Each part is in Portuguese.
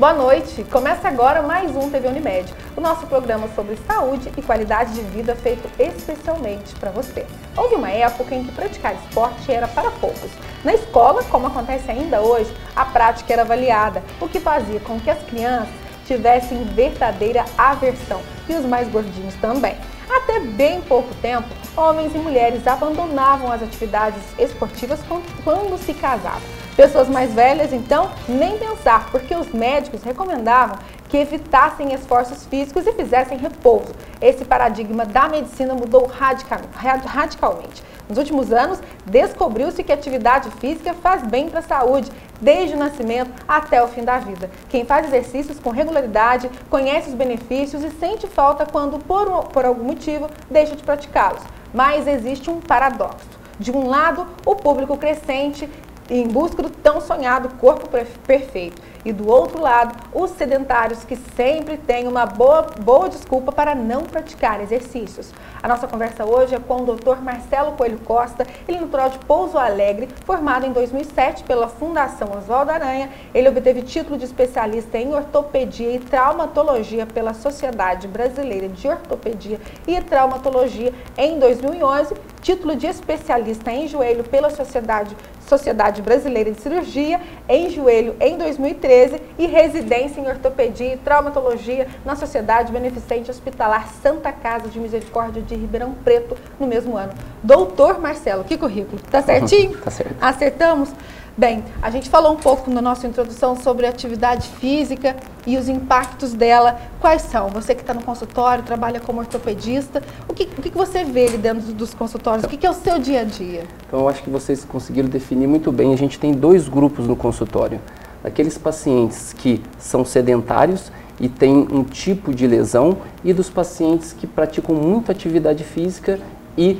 Boa noite! Começa agora mais um TV Unimed, o nosso programa sobre saúde e qualidade de vida feito especialmente para você. Houve uma época em que praticar esporte era para poucos. Na escola, como acontece ainda hoje, a prática era avaliada, o que fazia com que as crianças tivessem verdadeira aversão e os mais gordinhos também. Até bem pouco tempo, homens e mulheres abandonavam as atividades esportivas quando se casavam. Pessoas mais velhas, então, nem pensar, porque os médicos recomendavam que evitassem esforços físicos e fizessem repouso. Esse paradigma da medicina mudou radicalmente. Nos últimos anos, descobriu-se que a atividade física faz bem para a saúde, desde o nascimento até o fim da vida. Quem faz exercícios com regularidade, conhece os benefícios e sente falta quando, por algum motivo, deixa de praticá-los. Mas existe um paradoxo. De um lado, o público crescente em busca do tão sonhado corpo perfeito. E do outro lado, os sedentários que sempre têm uma boa desculpa para não praticar exercícios. A nossa conversa hoje é com o Dr. Marcelo Coelho Costa, ele é natural de Pouso Alegre, formado em 2007 pela Fundação Oswaldo Aranha. Ele obteve título de especialista em ortopedia e traumatologia pela Sociedade Brasileira de Ortopedia e Traumatologia em 2011, título de especialista em joelho pela Sociedade Brasileira de Cirurgia em joelho em 2013 e residência em ortopedia e traumatologia na Sociedade Beneficente Hospitalar Santa Casa de Misericórdia de Ribeirão Preto no mesmo ano. Doutor Marcelo, que currículo? Tá certinho? Tá certo. Acertamos? Bem, a gente falou um pouco na nossa introdução sobre a atividade física e os impactos dela. Quais são? Você que está no consultório, trabalha como ortopedista, o que você vê ali dentro dos consultórios? O que é o seu dia a dia? Então, eu acho que vocês conseguiram definir muito bem. A gente tem dois grupos no consultório. Aqueles pacientes que são sedentários e têm um tipo de lesão e dos pacientes que praticam muita atividade física e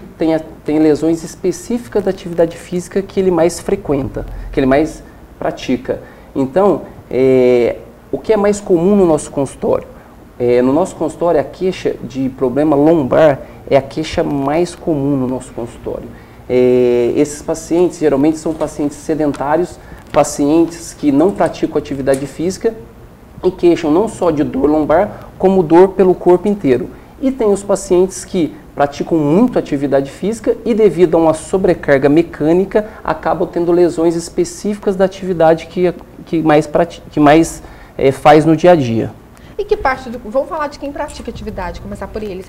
tem lesões específicas da atividade física que ele mais frequenta, que ele mais pratica. Então, o que é mais comum no nosso consultório? No nosso consultório, a queixa de problema lombar é a queixa mais comum no nosso consultório. Esses pacientes geralmente são pacientes sedentários, pacientes que não praticam atividade física e queixam não só de dor lombar, como dor pelo corpo inteiro. E tem os pacientes que praticam muito atividade física e devido a uma sobrecarga mecânica acabam tendo lesões específicas da atividade que mais faz no dia a dia. E que parte vamos falar de quem pratica atividade, começar por eles.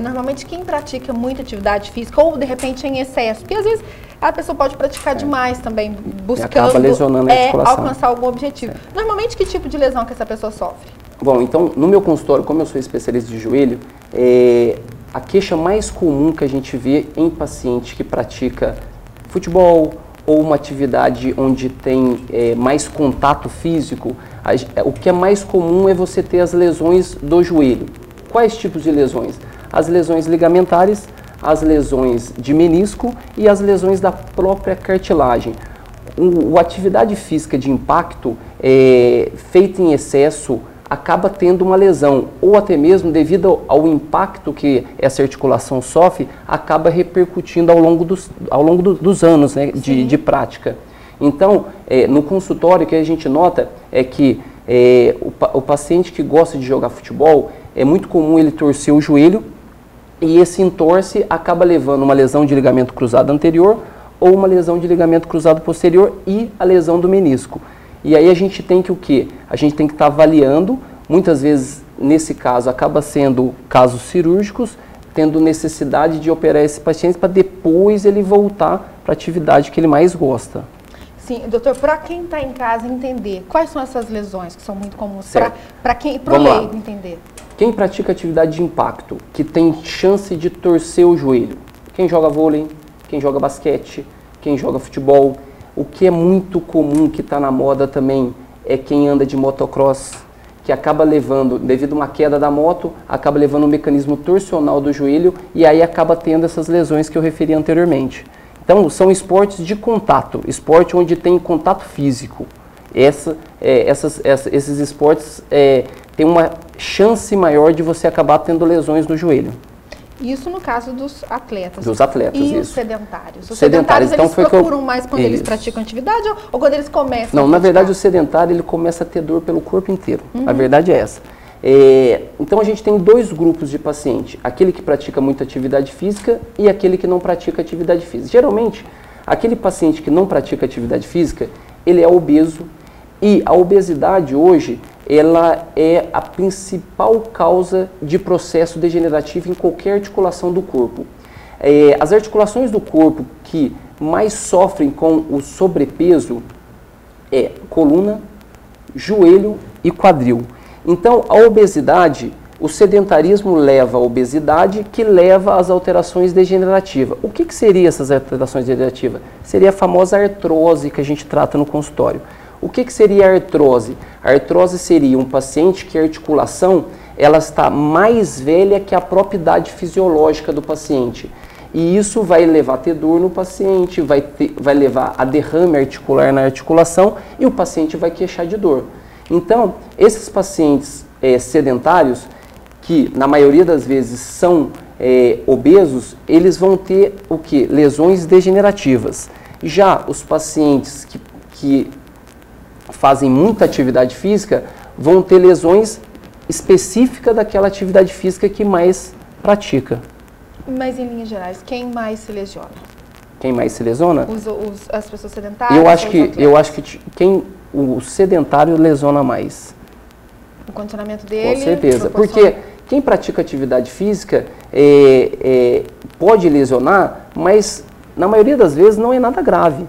Normalmente quem pratica muita atividade física ou de repente em excesso, porque às vezes a pessoa pode praticar demais também, buscando lesionando a articulação. Alcançar algum objetivo. Normalmente que tipo de lesão que essa pessoa sofre? Bom, então no meu consultório, como eu sou especialista de joelho, a queixa mais comum que a gente vê em paciente que pratica futebol ou uma atividade onde tem mais contato físico, o que é mais comum é você ter as lesões do joelho. Quais tipos de lesões? As lesões ligamentares, as lesões de menisco e as lesões da própria cartilagem. A atividade física de impacto feita em excesso acaba tendo uma lesão, ou até mesmo devido ao impacto que essa articulação sofre, acaba repercutindo ao longo dos anos, né, de prática. Então, no consultório, o que a gente nota é que o paciente que gosta de jogar futebol, é muito comum ele torcer o joelho e esse entorce acaba levando uma lesão de ligamento cruzado anterior ou uma lesão de ligamento cruzado posterior e a lesão do menisco. E aí a gente tem que o quê? A gente tem que estar avaliando, muitas vezes nesse caso acaba sendo casos cirúrgicos, tendo necessidade de operar esse paciente para depois ele voltar para a atividade que ele mais gosta. Sim, doutor, para quem está em casa entender, quais são essas lesões que são muito comuns? Para o leigo entender. Quem pratica atividade de impacto, que tem chance de torcer o joelho, quem joga vôlei, quem joga basquete, quem joga futebol. O que é muito comum, que está na moda também, é quem anda de motocross, que acaba levando, devido a uma queda da moto, acaba levando um mecanismo torsional do joelho e aí acaba tendo essas lesões que eu referi anteriormente. Então, são esportes de contato, esporte onde tem contato físico. Esses esportes têm uma chance maior de você acabar tendo lesões no joelho. Isso no caso dos atletas. Dos atletas, e isso. os sedentários? Os sedentários, eles então, procuram mais quando eles praticam atividade ou quando eles começam Não, a na praticar? verdade o sedentário ele começa a ter dor pelo corpo inteiro. A verdade é essa. Então a gente tem dois grupos de paciente. Aquele que pratica muita atividade física e aquele que não pratica atividade física. Geralmente, aquele paciente que não pratica atividade física, ele é obeso. E a obesidade hoje, ela é a principal causa de processo degenerativo em qualquer articulação do corpo. As articulações do corpo que mais sofrem com o sobrepeso é coluna, joelho e quadril. Então, a obesidade, o sedentarismo leva à obesidade, que leva às alterações degenerativas. O que seria essas alterações degenerativas? Seria a famosa artrose que a gente trata no consultório. O que seria a artrose? A artrose seria um paciente que a articulação ela está mais velha que a própria idade fisiológica do paciente. E isso vai levar a ter dor no paciente, vai levar a derrame articular na articulação e o paciente vai queixar de dor. Então, esses pacientes sedentários, que na maioria das vezes são obesos, eles vão ter o quê? Lesões degenerativas. Já os pacientes que fazem muita atividade física vão ter lesões específicas daquela atividade física que mais pratica. Mas em linhas gerais, quem mais se lesiona? Quem mais se lesiona? As pessoas sedentárias? Eu acho que o sedentário lesiona mais. O condicionamento dele? Com certeza, porque quem pratica atividade física pode lesionar, mas na maioria das vezes não é nada grave.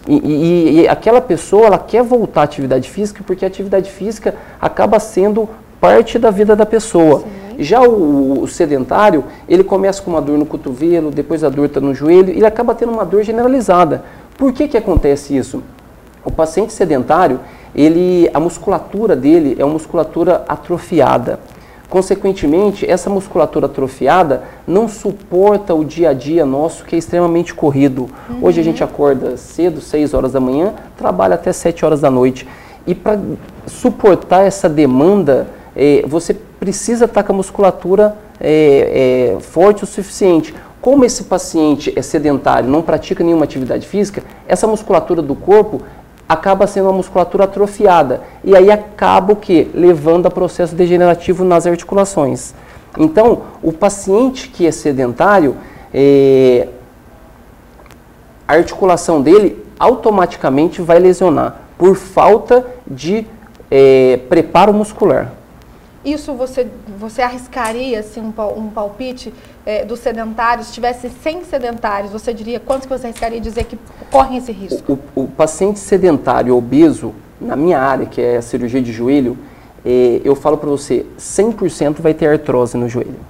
E aquela pessoa ela quer voltar à atividade física porque a atividade física acaba sendo parte da vida da pessoa. Sim. Já o sedentário, ele começa com uma dor no cotovelo, depois a dor está no joelho, e ele acaba tendo uma dor generalizada. Por que acontece isso? O paciente sedentário, a musculatura dele é uma musculatura atrofiada. Consequentemente, essa musculatura atrofiada não suporta o dia a dia nosso, que é extremamente corrido. Hoje a gente acorda cedo, 6 horas da manhã, trabalha até 7 horas da noite. E para suportar essa demanda, você precisa estar com a musculatura forte o suficiente. Como esse paciente é sedentário, não pratica nenhuma atividade física, essa musculatura do corpo acaba sendo uma musculatura atrofiada. E aí acaba o quê? Levando a processo degenerativo nas articulações. Então, o paciente que é sedentário, a articulação dele automaticamente vai lesionar por falta de preparo muscular. Isso você arriscaria assim, um palpite dos sedentários? Se tivesse 100 sedentários, você diria quantos que você arriscaria dizer que correm esse risco? O paciente sedentário obeso, na minha área, que é a cirurgia de joelho, eu falo para você, 100% vai ter artrose no joelho.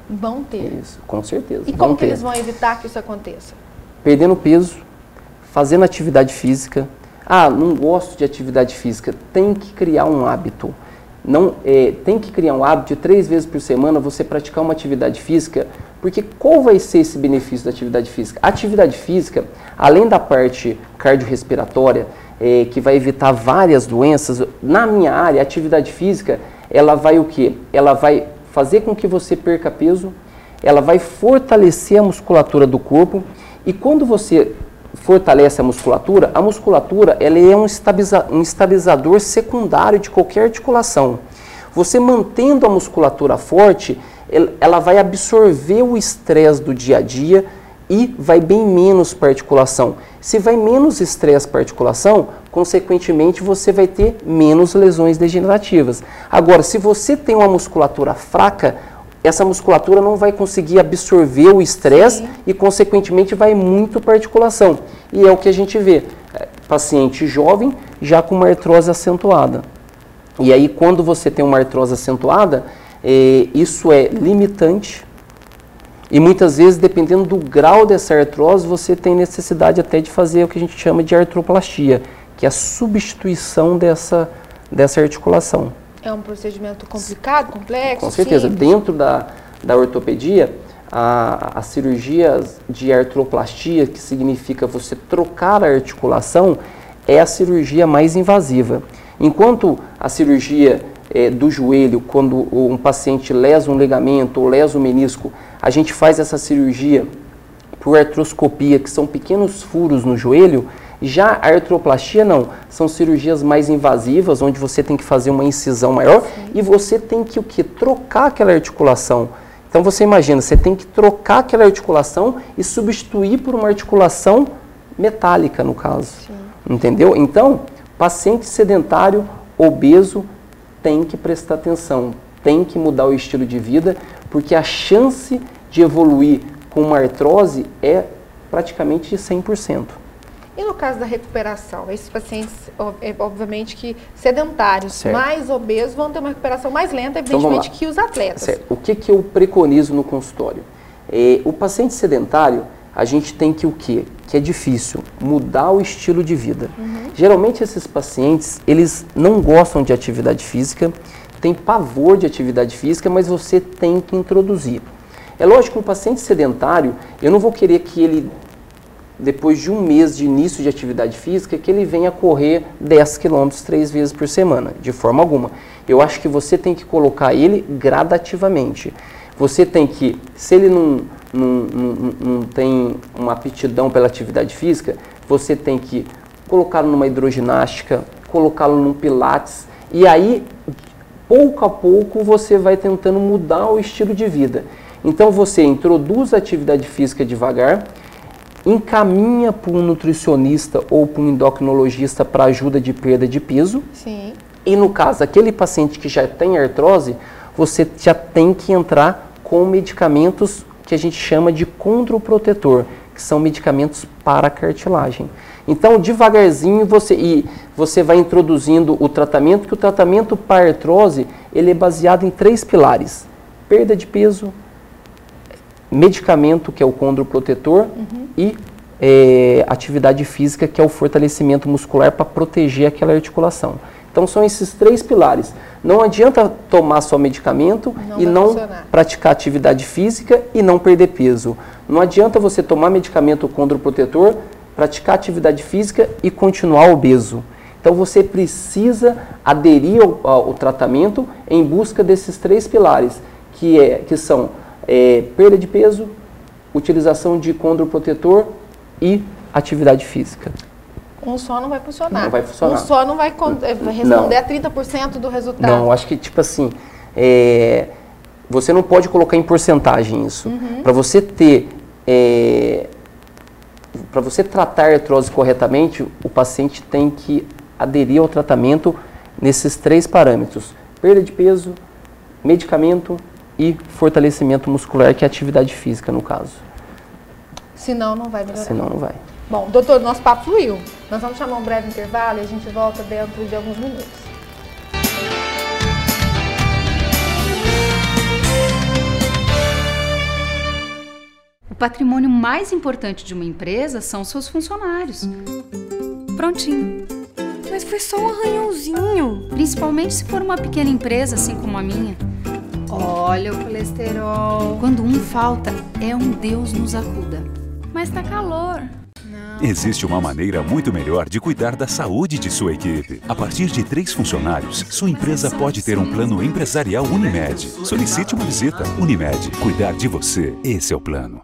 Vão ter? Isso, com certeza. E como que eles vão evitar que isso aconteça? Perdendo peso, fazendo atividade física. Ah, não gosto de atividade física. Tem que criar um hábito. Tem que criar um hábito de 3 vezes por semana você praticar uma atividade física, porque qual vai ser esse benefício da atividade física? A atividade física, além da parte cardiorrespiratória, que vai evitar várias doenças, na minha área, a atividade física, ela vai o quê? Ela vai fazer com que você perca peso, ela vai fortalecer a musculatura do corpo, e quando você fortalece a musculatura ela é um estabilizador secundário de qualquer articulação. Você mantendo a musculatura forte, ela vai absorver o estresse do dia a dia e vai bem menos para a articulação. Se vai menos estresse para a articulação, consequentemente você vai ter menos lesões degenerativas. Agora, se você tem uma musculatura fraca, essa musculatura não vai conseguir absorver o estresse e, consequentemente, vai muito para a articulação. E é o que a gente vê, paciente jovem já com uma artrose acentuada. E aí, quando você tem uma artrose acentuada, isso é limitante e, muitas vezes, dependendo do grau dessa artrose, você tem necessidade até de fazer o que a gente chama de artroplastia, que é a substituição dessa articulação. É um procedimento complicado, complexo? Com certeza. Simples? Dentro da ortopedia, a cirurgia de artroplastia, que significa você trocar a articulação, é a cirurgia mais invasiva. Enquanto a cirurgia do joelho, quando um paciente lesa um ligamento ou lesa um menisco, a gente faz essa cirurgia por artroscopia, que são pequenos furos no joelho. Já a artroplastia não, são cirurgias mais invasivas, onde você tem que fazer uma incisão maior. Sim. E você tem que o quê? Trocar aquela articulação. Então você imagina, você tem que trocar aquela articulação e substituir por uma articulação metálica, no caso. Sim. Entendeu? Então, paciente sedentário, obeso, tem que prestar atenção, tem que mudar o estilo de vida, porque a chance de evoluir com uma artrose é praticamente de 100%. E no caso da recuperação, esses pacientes, obviamente que sedentários, certo, mais obesos, vão ter uma recuperação mais lenta, evidentemente, então, que os atletas. Certo. O que eu preconizo no consultório? O paciente sedentário, a gente tem que o quê? Que é difícil, mudar o estilo de vida. Uhum. Geralmente esses pacientes, eles não gostam de atividade física, têm pavor de atividade física, mas você tem que introduzir. É lógico que um paciente sedentário, eu não vou querer que ele, depois de um mês de início de atividade física, que ele venha correr 10 km 3 vezes por semana, de forma alguma. Eu acho que você tem que colocar ele gradativamente. Você tem que, se ele não tem uma aptidão pela atividade física, você tem que colocá-lo numa hidroginástica, colocá-lo num pilates, e aí, pouco a pouco, você vai tentando mudar o estilo de vida. Então você introduz a atividade física devagar, encaminha para um nutricionista ou para um endocrinologista para ajuda de perda de peso. Sim. E no caso, aquele paciente que já tem artrose, você já tem que entrar com medicamentos que a gente chama de condroprotetor, que são medicamentos para cartilagem. Então, devagarzinho, você vai introduzindo o tratamento, que o tratamento para artrose, ele é baseado em 3 pilares: perda de peso, medicamento, que é o condroprotetor, e atividade física, que é o fortalecimento muscular para proteger aquela articulação. Então são esses 3 pilares. Não adianta tomar só medicamento e não praticar atividade física e não perder peso. Não adianta você tomar medicamento condroprotetor, praticar atividade física e continuar obeso. Então você precisa aderir ao tratamento em busca desses 3 pilares, que são perda de peso, utilização de condroprotetor e atividade física. Um só não vai funcionar. Não vai funcionar. Um só não vai responder a 30% do resultado. Não, acho que tipo assim, você não pode colocar em porcentagem isso. Para você para você tratar a artrose corretamente, o paciente tem que aderir ao tratamento nesses 3 parâmetros: perda de peso, medicamento e fortalecimento muscular, que é atividade física, no caso. Senão não vai melhorar. Senão não vai. Bom, doutor, nosso papo fluiu. Nós vamos chamar um breve intervalo e a gente volta dentro de alguns minutos. O patrimônio mais importante de uma empresa são seus funcionários. Prontinho. Mas foi só um arranhãozinho. Principalmente se for uma pequena empresa, assim como a minha. Olha o colesterol. Quando um falta, é um Deus nos acuda. Mas tá calor. Existe uma maneira muito melhor de cuidar da saúde de sua equipe. A partir de 3 funcionários, sua empresa pode ter um plano empresarial Unimed. Solicite uma visita. Unimed, cuidar de você. Esse é o plano.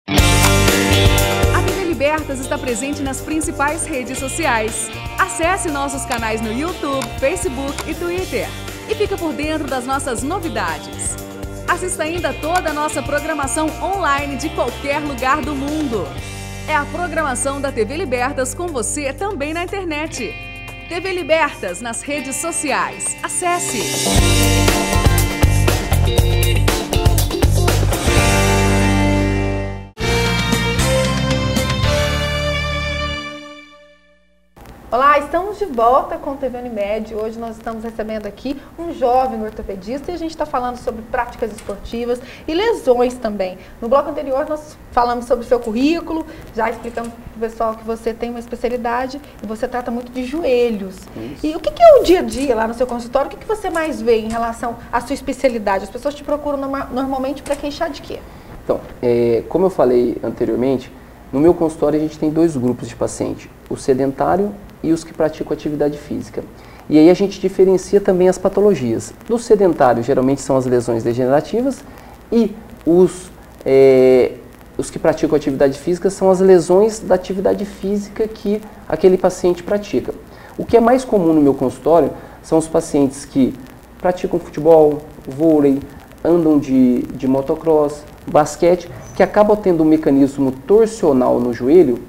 A TV Libertas está presente nas principais redes sociais. Acesse nossos canais no YouTube, Facebook e Twitter. E fica por dentro das nossas novidades. Assista ainda toda a nossa programação online de qualquer lugar do mundo. É a programação da TV Libertas com você também na internet. TV Libertas nas redes sociais. Acesse! Olá, estamos de volta com o TV Unimed. Hoje nós estamos recebendo aqui um jovem ortopedista e a gente está falando sobre práticas esportivas e lesões também. No bloco anterior nós falamos sobre o seu currículo, já explicamos para o pessoal que você tem uma especialidade e você trata muito de joelhos. Isso. E o que é o dia a dia lá no seu consultório? O que você mais vê em relação à sua especialidade? As pessoas te procuram normalmente para queixar de quê? Então, como eu falei anteriormente, no meu consultório a gente tem 2 grupos de paciente, o sedentário e os que praticam atividade física. E aí a gente diferencia também as patologias. No sedentário, geralmente são as lesões degenerativas, e os os que praticam atividade física são as lesões da atividade física que aquele paciente pratica. O que é mais comum no meu consultório são os pacientes que praticam futebol, vôlei, andam de motocross, basquete, que acabam tendo um mecanismo torsional no joelho,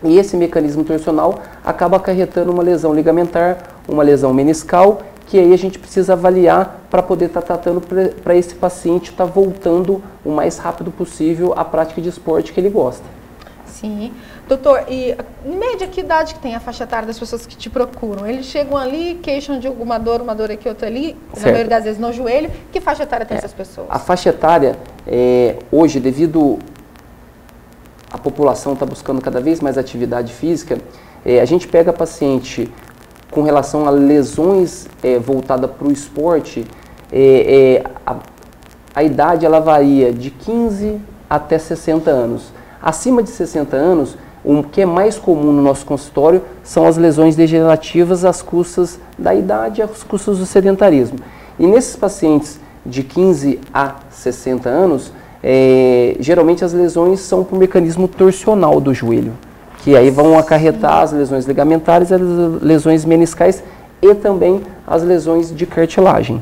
e esse mecanismo torsional acaba acarretando uma lesão ligamentar, uma lesão meniscal, que aí a gente precisa avaliar para poder estar tratando para esse paciente estar voltando o mais rápido possível à prática de esporte que ele gosta. Sim. Doutor, e em média, que idade que tem a faixa etária das pessoas que te procuram? Eles chegam ali, queixam de alguma dor, uma dor aqui, outra ali, na maioria das vezes no joelho. Que faixa etária tem essas pessoas? A faixa etária, hoje, devido à população estar buscando cada vez mais atividade física, a gente pega paciente com relação a lesões voltadas para o esporte, a idade ela varia de 15 até 60 anos. Acima de 60 anos, o que é mais comum no nosso consultório são as lesões degenerativas às custas da idade, às custas do sedentarismo. E nesses pacientes de 15 a 60 anos, geralmente as lesões são por mecanismo torsional do joelho, que aí vão acarretar as lesões ligamentares, as lesões meniscais e também as lesões de cartilagem.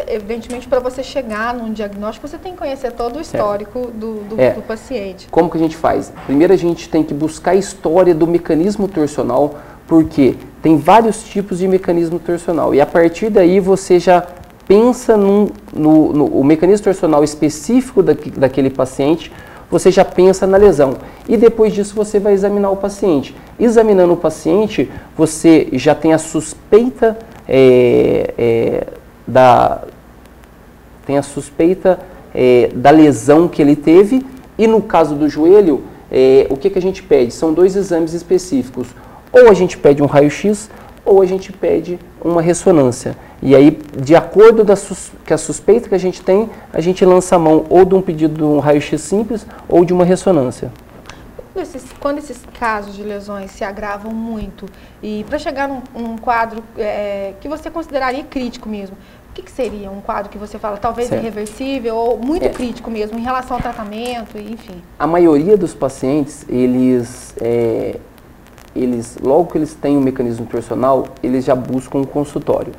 Evidentemente, para você chegar num diagnóstico, você tem que conhecer todo o histórico do paciente. Como que a gente faz? Primeiro a gente tem que buscar a história do mecanismo torsional, porque tem vários tipos de mecanismo torsional. E a partir daí você já pensa no mecanismo torsional específico daquele paciente, você já pensa na lesão. E depois disso você vai examinar o paciente. Examinando o paciente, você já tem a suspeita da lesão que ele teve, e no caso do joelho, o que a gente pede? São dois exames específicos. Ou a gente pede um raio-x, ou a gente pede uma ressonância. E aí, de acordo com a suspeita que a gente tem, a gente lança a mão ou de um pedido de um raio-x simples, ou de uma ressonância. Quando esses casos de lesões se agravam muito, e para chegar num quadro que você consideraria crítico mesmo, o que seria um quadro que você fala talvez irreversível ou muito crítico mesmo em relação ao tratamento, enfim? A maioria dos pacientes, logo que eles têm um mecanismo torsional, eles já buscam um consultório.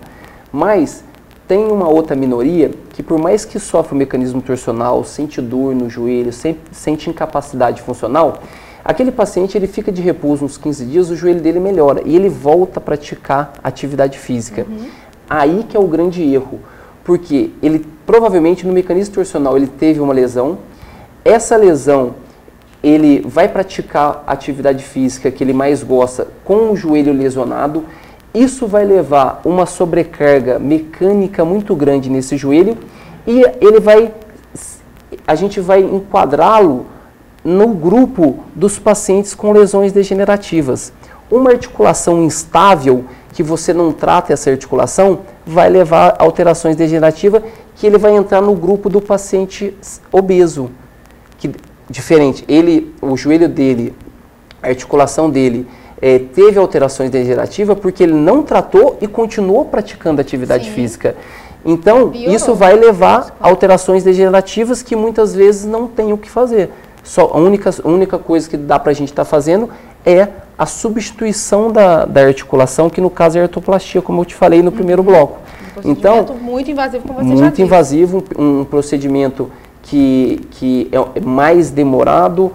Mas tem uma outra minoria que, por mais que sofra o mecanismo torsional, sente dor no joelho, sente incapacidade funcional, aquele paciente ele fica de repouso uns 15 dias, o joelho dele melhora e ele volta a praticar atividade física. Aí que é o grande erro, porque ele provavelmente no mecanismo torsional ele teve uma lesão, essa lesão ele vai praticar a atividade física que ele mais gosta com o joelho lesionado, isso vai levar uma sobrecarga mecânica muito grande nesse joelho e a gente vai enquadrá-lo no grupo dos pacientes com lesões degenerativas. Uma articulação instável, que você não trata essa articulação, vai levar a alterações degenerativas, que ele vai entrar no grupo do paciente obeso. Diferente, o joelho dele, a articulação dele, teve alterações degenerativas porque ele não tratou e continuou praticando atividade física. Então, isso vai levar a alterações degenerativas que muitas vezes não tem o que fazer. A única coisa que dá para a gente estar fazendo é a substituição da articulação, que no caso é a artroplastia, como eu te falei no primeiro bloco. Então, muito invasivo, como você já disse. Muito invasivo, um procedimento que é mais demorado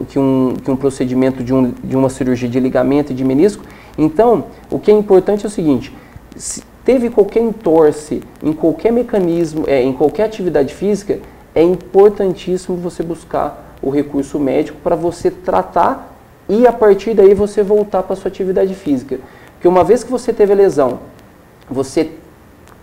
que um procedimento de uma cirurgia de ligamento e de menisco. Então, o que é importante é o seguinte: se teve qualquer entorse em qualquer mecanismo, em qualquer atividade física, é importantíssimo você buscar o recurso médico para você tratar e a partir daí você voltar para a sua atividade física. Porque uma vez que você teve a lesão, você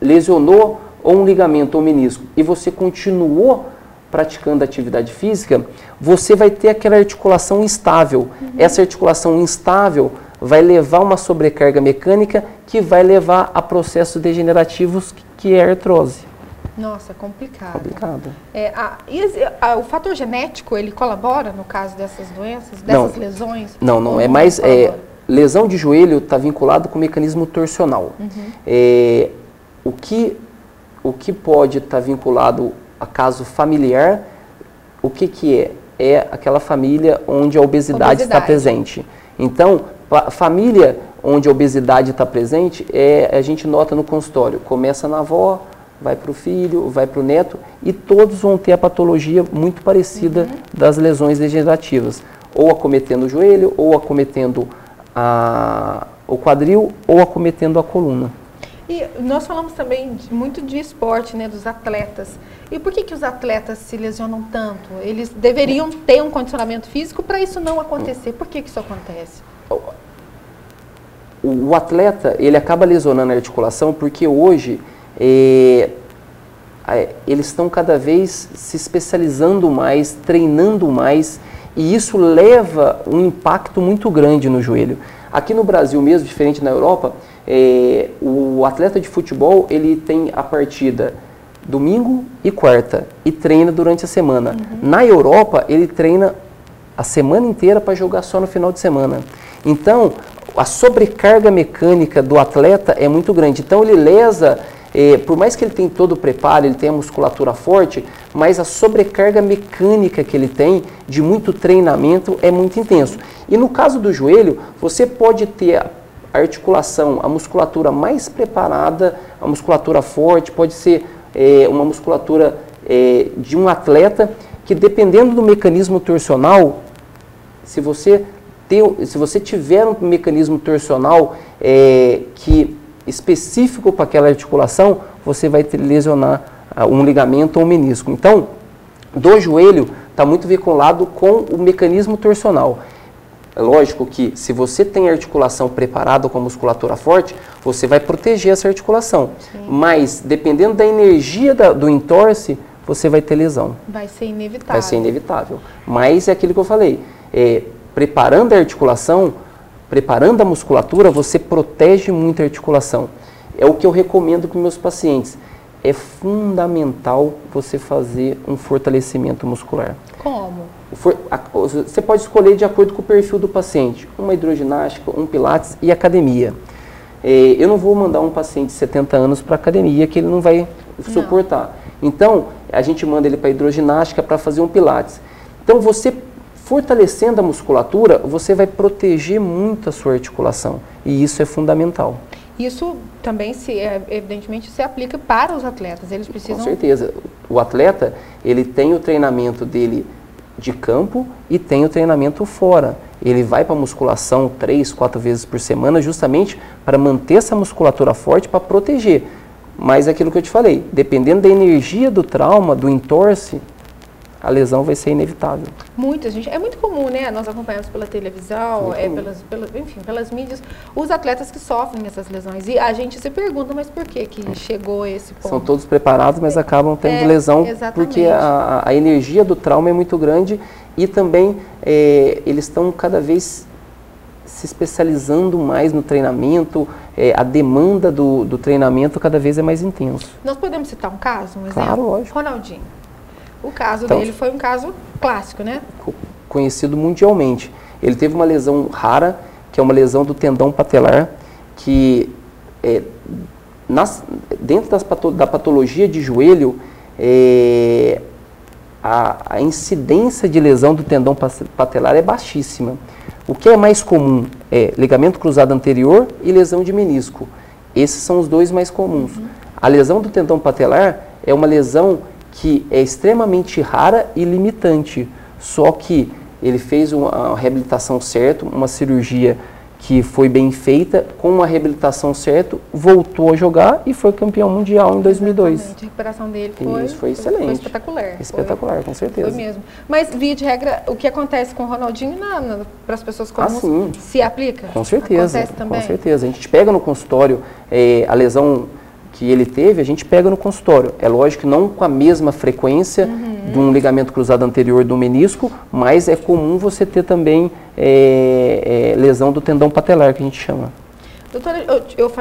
lesionou ou um ligamento ou um menisco e você continuou praticando atividade física, você vai ter aquela articulação instável. Essa articulação instável vai levar uma sobrecarga mecânica que vai levar a processos degenerativos que é a artrose. Nossa, complicado. Complicado. O fator genético, ele colabora no caso dessas doenças, dessas lesões? Não, é mais... lesão de joelho está vinculado com o mecanismo torsional. O que pode estar vinculado a caso familiar, o que que é? É aquela família onde a obesidade está presente. Então, a família onde a obesidade está presente, a gente nota no consultório, começa na avó, vai para o filho, vai para o neto, e todos vão ter a patologia muito parecida das lesões degenerativas, ou acometendo o joelho, ou acometendo o quadril, ou acometendo a coluna. E nós falamos também muito de esporte, né, dos atletas. E por que os atletas se lesionam tanto? Eles deveriam ter um condicionamento físico para isso não acontecer. Por que isso acontece? O atleta, ele acaba lesionando a articulação porque hoje eles estão cada vez se especializando mais, treinando mais, e isso leva um impacto muito grande no joelho. Aqui no Brasil mesmo, diferente na Europa, o atleta de futebol, ele tem a partida domingo e quarta e treina durante a semana. Na Europa, ele treina a semana inteira para jogar só no final de semana. Então, a sobrecarga mecânica do atleta é muito grande. Então, ele lesa, por mais que ele tenha todo o preparo, ele tenha a musculatura forte, mas a sobrecarga mecânica que ele tem de muito treinamento é muito intenso. E no caso do joelho, você pode ter a articulação, a musculatura mais preparada, a musculatura forte, pode ser uma musculatura de um atleta que, dependendo do mecanismo torsional, se você tiver um mecanismo torsional específico para aquela articulação, você vai lesionar um ligamento ou um menisco. Então, do joelho está muito vinculado com o mecanismo torsional. É lógico que se você tem a articulação preparada com a musculatura forte, você vai proteger essa articulação. Sim. Mas, dependendo da energia do entorse, você vai ter lesão. Vai ser inevitável. Vai ser inevitável. Mas é aquilo que eu falei, preparando a articulação, preparando a musculatura, você protege muito a articulação. É o que eu recomendo para os meus pacientes. É fundamental você fazer um fortalecimento muscular. Como? Você pode escolher de acordo com o perfil do paciente, uma hidroginástica, um pilates e academia. Eu não vou mandar um paciente de 70 anos para academia que ele não vai suportar. Então, a gente manda ele para hidroginástica para fazer um pilates. Então, você fortalecendo a musculatura, você vai proteger muito a sua articulação. E isso é fundamental. Isso também, evidentemente, se aplica para os atletas. Eles precisam... Com certeza. O atleta, ele tem o treinamento dele de campo e tem o treinamento fora. Ele vai para a musculação 3, 4 vezes por semana justamente para manter essa musculatura forte, para proteger. Mas é aquilo que eu te falei, dependendo da energia do trauma, do entorse, a lesão vai ser inevitável. Muita gente, é muito comum, né? Nós acompanhamos pela televisão, pelas mídias, os atletas que sofrem essas lesões. E a gente se pergunta, mas por que chegou a esse ponto? São todos preparados, mas acabam tendo lesão porque a energia do trauma é muito grande e também eles estão cada vez se especializando mais no treinamento, a demanda do treinamento cada vez é mais intenso. Nós podemos citar um caso, um exemplo? Claro, lógico. Ronaldinho. O caso dele foi um caso clássico, né? Conhecido mundialmente. Ele teve uma lesão rara, que é uma lesão do tendão patelar, que dentro da patologia de joelho, a incidência de lesão do tendão patelar é baixíssima. O que é mais comum é ligamento cruzado anterior e lesão de menisco. Esses são os dois mais comuns. A lesão do tendão patelar é uma lesão que é extremamente rara e limitante, só que ele fez uma reabilitação certa, uma cirurgia que foi bem feita, com uma reabilitação certa, voltou a jogar e foi campeão mundial em 2002. Exatamente. A recuperação dele foi excelente. Foi espetacular. Espetacular, com certeza. Foi mesmo. Mas, via de regra, o que acontece com o Ronaldinho para as pessoas comuns se aplica? Com certeza. Acontece também? Com certeza. A gente pega no consultório a lesão que ele teve, a gente pega no consultório. É lógico que não com a mesma frequência de um ligamento cruzado anterior do menisco, mas é comum você ter também lesão do tendão patelar, que a gente chama. Doutora, eu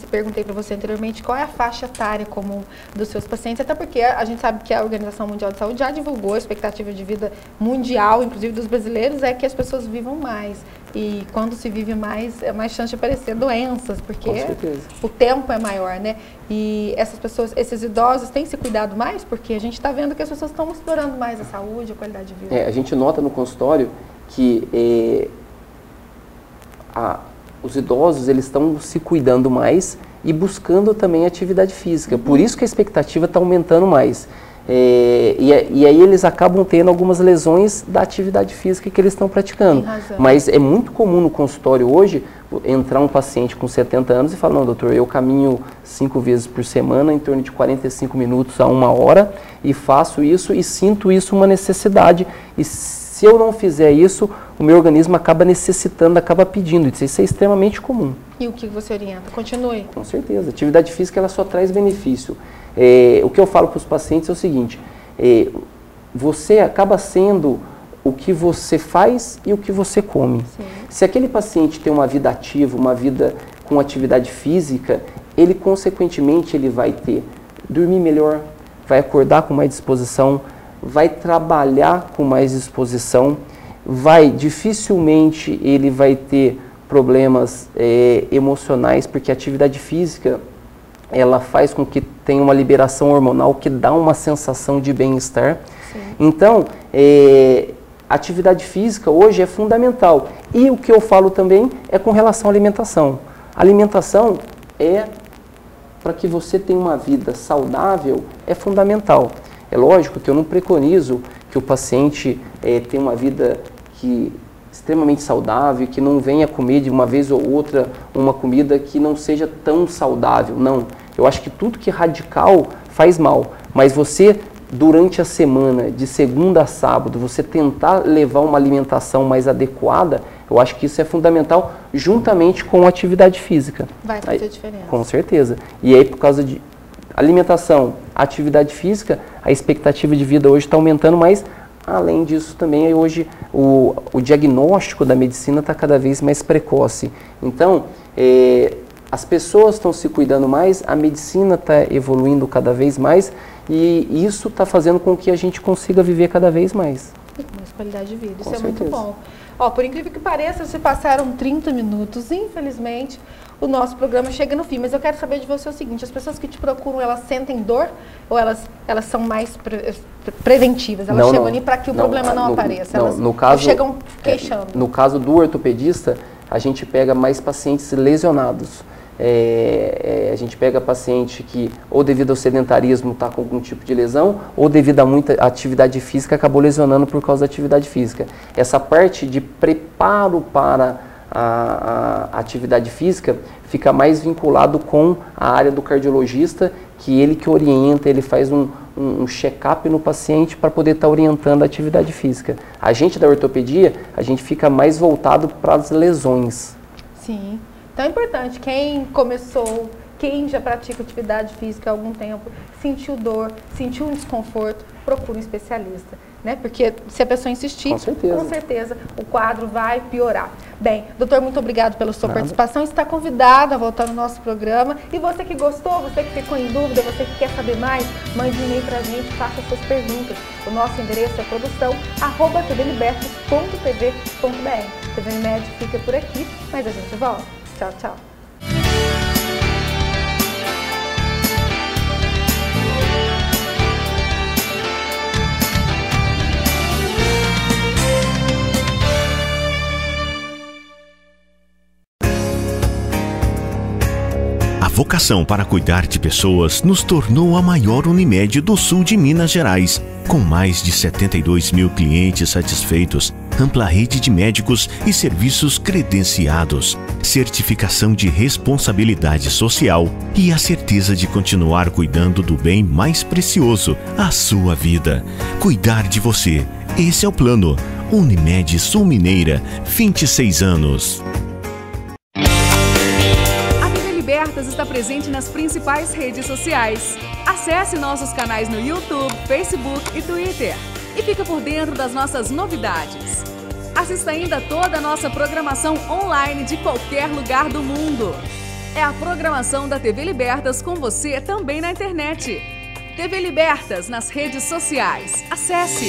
perguntei para você anteriormente qual é a faixa etária comum dos seus pacientes, até porque a gente sabe que a Organização Mundial de Saúde já divulgou a expectativa de vida mundial, inclusive dos brasileiros, é que as pessoas vivam mais. E quando se vive mais, é mais chance de aparecer doenças, porque Com certeza. o tempo é maior, né? E essas pessoas, esses idosos têm se cuidado mais, porque a gente está vendo que as pessoas estão explorando mais a saúde, a qualidade de vida. A gente nota no consultório que os idosos, eles estão se cuidando mais e buscando também atividade física. Por isso que a expectativa está aumentando mais. E aí eles acabam tendo algumas lesões da atividade física que eles estão praticando. Mas é muito comum no consultório hoje entrar um paciente com 70 anos e falar: não, doutor, eu caminho 5 vezes por semana, em torno de 45 minutos a 1 hora, e faço isso e sinto isso uma necessidade. E se eu não fizer isso, o meu organismo acaba necessitando, acaba pedindo. Isso é extremamente comum. E o que você orienta? Continue. Com certeza. A atividade física, ela só traz benefício. O que eu falo para os pacientes é o seguinte: você acaba sendo o que você faz e o que você come. Sim. Se aquele paciente tem uma vida ativa, uma vida com atividade física, ele consequentemente ele vai dormir melhor, vai acordar com mais disposição, vai trabalhar com mais disposição, dificilmente ele vai ter problemas emocionais, porque a atividade física ela faz com que tenha uma liberação hormonal que dá uma sensação de bem-estar. Então, a atividade física hoje é fundamental. E o que eu falo também é com relação à alimentação. A alimentação para que você tenha uma vida saudável, é fundamental. É lógico que eu não preconizo que o paciente tenha uma vida extremamente saudável, que não venha comer de uma vez ou outra uma comida que não seja tão saudável. Não. Eu acho que tudo que é radical faz mal. Mas você, durante a semana, de segunda a sábado, você tentar levar uma alimentação mais adequada, eu acho que isso é fundamental, juntamente com a atividade física. Vai fazer diferença. Com certeza. E aí, por causa de alimentação, atividade física, a expectativa de vida hoje está aumentando, mas além disso também, hoje o diagnóstico da medicina está cada vez mais precoce. Então, as pessoas estão se cuidando mais, a medicina está evoluindo cada vez mais e isso está fazendo com que a gente consiga viver cada vez mais. E com mais qualidade de vida, Com isso certeza. É muito bom. Ó, por incrível que pareça, se passaram 30 minutos, infelizmente, o nosso programa chega no fim. Mas eu quero saber de você o seguinte: as pessoas que te procuram, elas sentem dor ou elas são mais preventivas? Elas chegam ali para que o problema não apareça? Elas chegam queixando? No caso do ortopedista, a gente pega mais pacientes lesionados. A gente pega paciente que, ou devido ao sedentarismo, está com algum tipo de lesão, ou devido a muita atividade física, acabou lesionando por causa da atividade física. Essa parte de preparo para a atividade física fica mais vinculado com a área do cardiologista, que ele que orienta, ele faz um check-up no paciente para poder estar orientando a atividade física. A gente da ortopedia, a gente fica mais voltado para as lesões. Sim. Então é importante, quem começou, quem já pratica atividade física há algum tempo, sentiu dor, sentiu um desconforto, procura um especialista, né? Porque se a pessoa insistir, com certeza o quadro vai piorar. Bem, doutor, muito obrigado pela sua participação, está convidado a voltar no nosso programa. E você que gostou, você que ficou em dúvida, você que quer saber mais, mande um e-mail para a gente, faça suas perguntas. O nosso endereço é produção@tvlibertos.tv.br. TV Unimed fica por aqui, mas a gente volta. Tchau, tchau. A vocação para cuidar de pessoas nos tornou a maior Unimed do sul de Minas Gerais. Com mais de 72 mil clientes satisfeitos, ampla rede de médicos e serviços credenciados, certificação de responsabilidade social e a certeza de continuar cuidando do bem mais precioso, a sua vida. Cuidar de você. Esse é o plano. Unimed Sul Mineira, 26 anos. Está presente nas principais redes sociais. Acesse nossos canais no YouTube, Facebook e Twitter e fica por dentro das nossas novidades. Assista ainda toda a nossa programação online de qualquer lugar do mundo. É a programação da TV Libertas com você também na internet. TV Libertas nas redes sociais. Acesse!